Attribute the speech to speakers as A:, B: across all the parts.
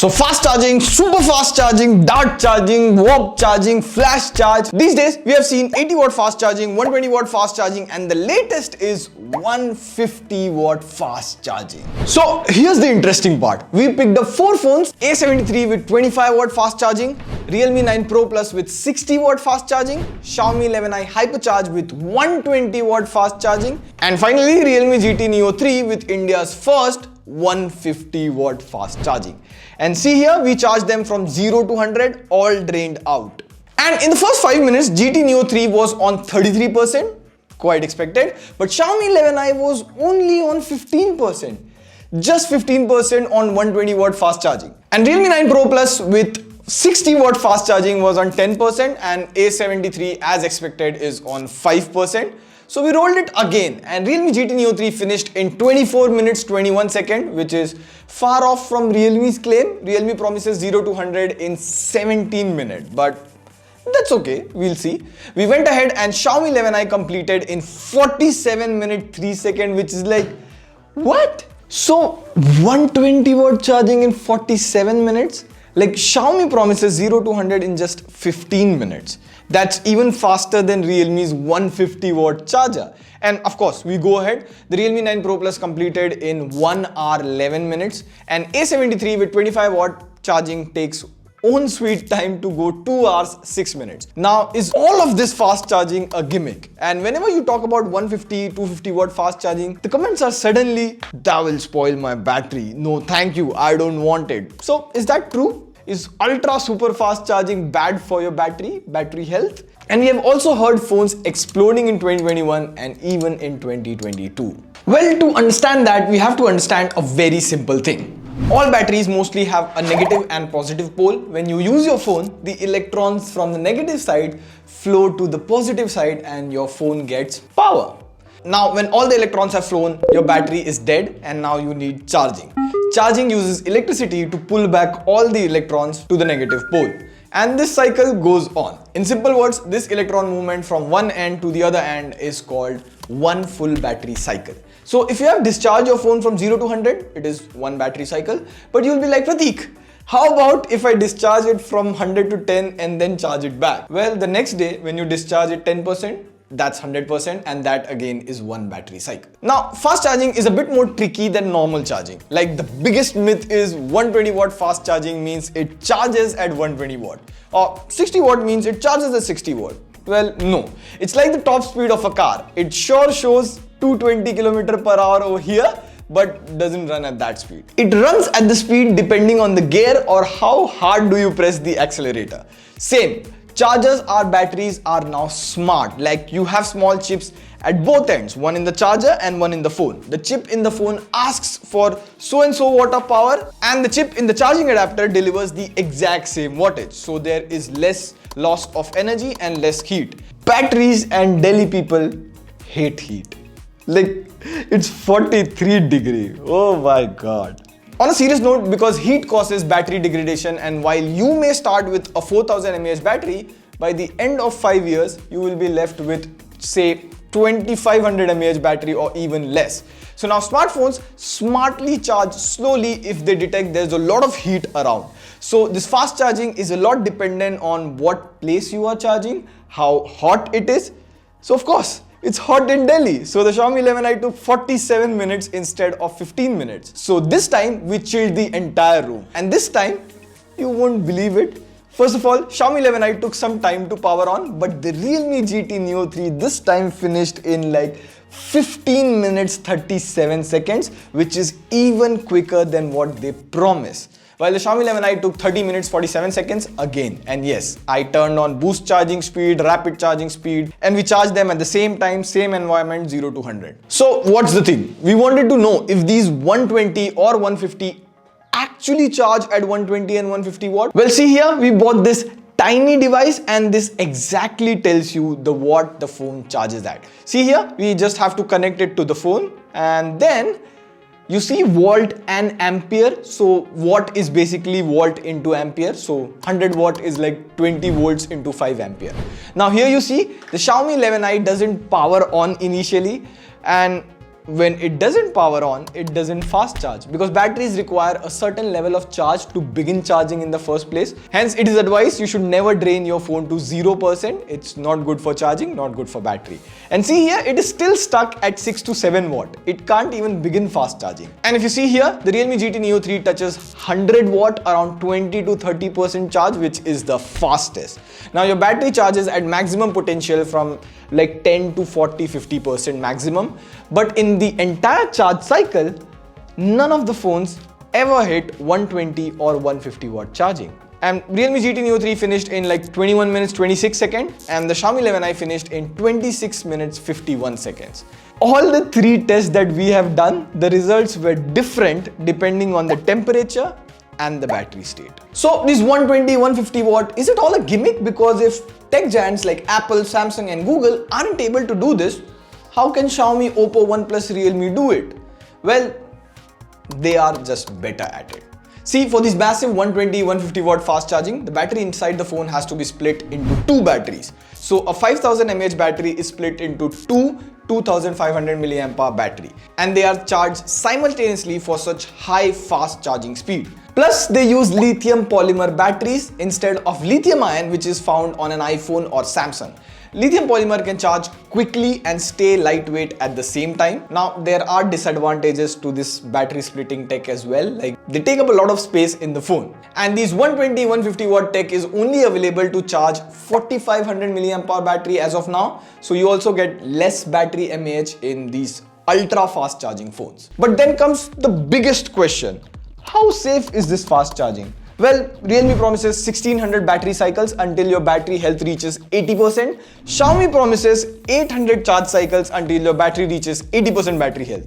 A: So fast charging, super fast charging, dart charging, warp charging, flash charge. These days we have seen 80 watt fast charging, 120 watt fast charging, and the latest is 150 watt fast charging. So here's the interesting part. We picked up 4 phones: A73 with 25 watt fast charging, Realme 9 Pro Plus with 60 watt fast charging, Xiaomi 11i Hypercharge with 120 watt fast charging, and finally Realme GT Neo 3 with India's first 150 watt fast charging. And see here, we charged them from 0 to 100, all drained out. And in the first 5 minutes, GT Neo 3 was on 33%, quite expected, but Xiaomi 11i was only on 15%, just 15% on 120 watt fast charging. And Realme 9 Pro Plus with 60 watt fast charging was on 10%, and A73 as expected is on 5%. So we rolled it again, and Realme GT Neo 3 finished in 24 minutes 21 seconds, which is far off from Realme's claim. Realme promises 0 to 100 in 17 minutes, but that's okay, we'll see. We went ahead and Xiaomi 11i completed in 47 minutes 3 seconds, which is like, what? So 120 watt charging in 47 minutes? Like Xiaomi promises 0 to 100 in just 15 minutes. That's even faster than Realme's 150 watt charger. And of course, we go ahead. The Realme 9 Pro Plus completed in 1 hour 11 minutes, and A73 with 25 watt charging takes own sweet time to go 2 hours 6 minutes. Now, is all of this fast charging a gimmick? And whenever you talk about 150, 250 watt fast charging, the comments are suddenly, that will spoil my battery. No, thank you, I don't want it. So is that true? Is ultra super fast charging bad for your battery health? And we have also heard phones exploding in 2021 and even in 2022. Well, to understand that, we have to understand a very simple thing. All batteries mostly have a negative and positive pole. When you use your phone, the electrons from the negative side flow to the positive side and your phone gets power. Now, when all the electrons have flown, your battery is dead and now you need charging. Charging uses electricity to pull back all the electrons to the negative pole. And this cycle goes on. In simple words, this electron movement from one end to the other end is called one full battery cycle. So if you have discharged your phone from 0 to 100, it is one battery cycle. But you'll be like, Prateek, how about if I discharge it from 100 to 10 and then charge it back? Well, the next day when you discharge it 10%, that's 100%, and that again is one battery cycle. Now, fast charging is a bit more tricky than normal charging. Like, the biggest myth is 120 watt fast charging means it charges at 120 watt, or 60 watt means it charges at 60 watt. Well, no. It's like the top speed of a car. It sure shows 220 km per hour over here, but doesn't run at that speed. It runs at the speed depending on the gear or how hard do you press the accelerator. Same. Chargers or batteries are now smart, like you have small chips at both ends, one in the charger and one in the phone. The chip in the phone asks for so and so watt of power, and the chip in the charging adapter delivers the exact same wattage. So there is less loss of energy and less heat. Batteries and Delhi people hate heat. Like, it's 43 degrees. Oh my God. On a serious note, because heat causes battery degradation, and while you may start with a 4000 mAh battery, by the end of 5 years, you will be left with, say, 2500 mAh battery or even less. So now smartphones smartly charge slowly if they detect there's a lot of heat around. So this fast charging is a lot dependent on what place you are charging, how hot it is. So of course, it's hot in Delhi, so the Xiaomi 11i took 47 minutes instead of 15 minutes. So this time, we chilled the entire room. And this time, you won't believe it. First of all, Xiaomi 11i took some time to power on, but the Realme GT Neo 3 this time finished in like 15 minutes 37 seconds, which is even quicker than what they promised. While the Xiaomi 11i took 30 minutes 47 seconds again. And yes, I turned on boost charging speed, rapid charging speed, and we charged them at the same time, same environment, 0 to 100. So what's the thing? We wanted to know if these 120 or 150 actually charge at 120 and 150 watt. Well, see here, we bought this tiny device and this exactly tells you the watt the phone charges at. See here, we just have to connect it to the phone, and then you see volt and ampere. So watt is basically volt into ampere. So 100 watt is like 20 volts into 5 ampere. Now here you see the Xiaomi 11i doesn't power on initially, and when it doesn't power on, it doesn't fast charge because batteries require a certain level of charge to begin charging in the first place. Hence, it is advised you should never drain your phone to 0%. It's not good for charging, not good for battery. And see here, it is still stuck at 6 to 7 watt. It can't even begin fast charging. And if you see here, the Realme GT Neo 3 touches 100 watt, around 20 to 30% charge, which is the fastest. Now your battery charges at maximum potential from like 10 to 40-50% maximum, but in the entire charge cycle, none of the phones ever hit 120 or 150 watt charging. And Realme GT Neo 3 finished in like 21 minutes 26 seconds, and the Xiaomi 11i finished in 26 minutes 51 seconds. All the 3 tests that we have done, the results were different depending on the temperature and the battery state. So this 120, 150 watt, is it all a gimmick? Because if tech giants like Apple, Samsung and Google aren't able to do this, how can Xiaomi, Oppo, OnePlus, Realme do it? Well, they are just better at it. See, for this massive 120, 150 watt fast charging, the battery inside the phone has to be split into 2 batteries. So a 5000 mAh battery is split into 2 2500 mAh battery, and they are charged simultaneously for such high fast charging speed. Plus, they use lithium polymer batteries instead of lithium ion, which is found on an iPhone or Samsung. Lithium polymer can charge quickly and stay lightweight at the same time. Now, there are disadvantages to this battery splitting tech as well, like they take up a lot of space in the phone. And these 120, 150 watt tech is only available to charge 4500 mAh battery as of now. So you also get less battery mAh in these ultra fast charging phones. But then comes the biggest question. How safe is this fast charging? Well, Realme promises 1600 battery cycles until your battery health reaches 80%. Xiaomi promises 800 charge cycles until your battery reaches 80% battery health.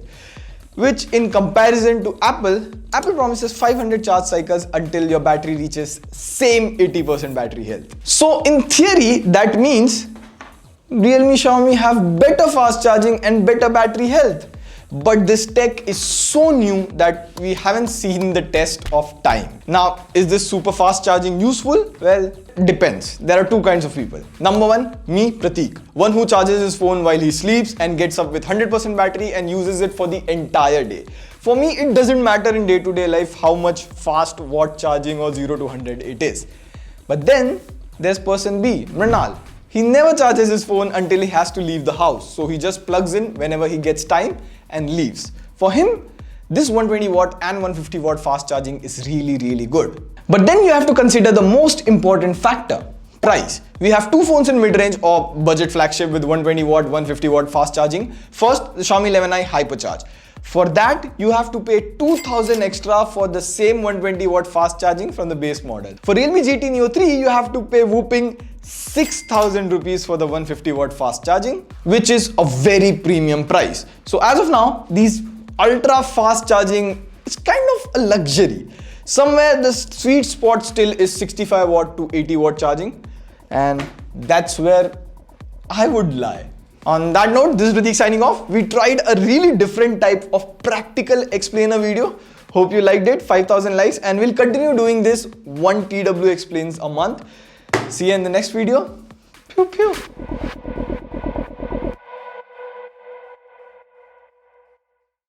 A: Which in comparison to Apple promises 500 charge cycles until your battery reaches same 80% battery health. So in theory, that means Realme, Xiaomi have better fast charging and better battery health. But this tech is so new that we haven't seen the test of time. Now, is this super fast charging useful? Well, depends. There are 2 kinds of people. Number 1, me, Pratik. One who charges his phone while he sleeps and gets up with 100% battery and uses it for the entire day. For me, it doesn't matter in day-to-day life how much fast watt charging or 0 to 100 it is. But then there's person B, Mrinal. He never charges his phone until he has to leave the house. So he just plugs in whenever he gets time and leaves. For him, this 120 watt and 150 watt fast charging is really good. But then you have to consider the most important factor, price. We have 2 phones in mid-range or budget flagship with 120 watt, 150 watt fast charging. First, the Xiaomi 11i Hypercharge. For that, you have to pay 2000 extra for the same 120 watt fast charging from the base model. For Realme GT Neo 3, you have to pay whooping 6000 rupees for the 150 watt fast charging, which is a very premium price. So as of now, these ultra fast charging is kind of a luxury. Somewhere the sweet spot still is 65 watt to 80 watt charging, and that's where I would lie. On that note, this is Pratik signing off. We tried a really different type of practical explainer video. Hope you liked it. 5000 likes, and we'll continue doing this 1 TW explains a month. See you in the next video. Pew pew.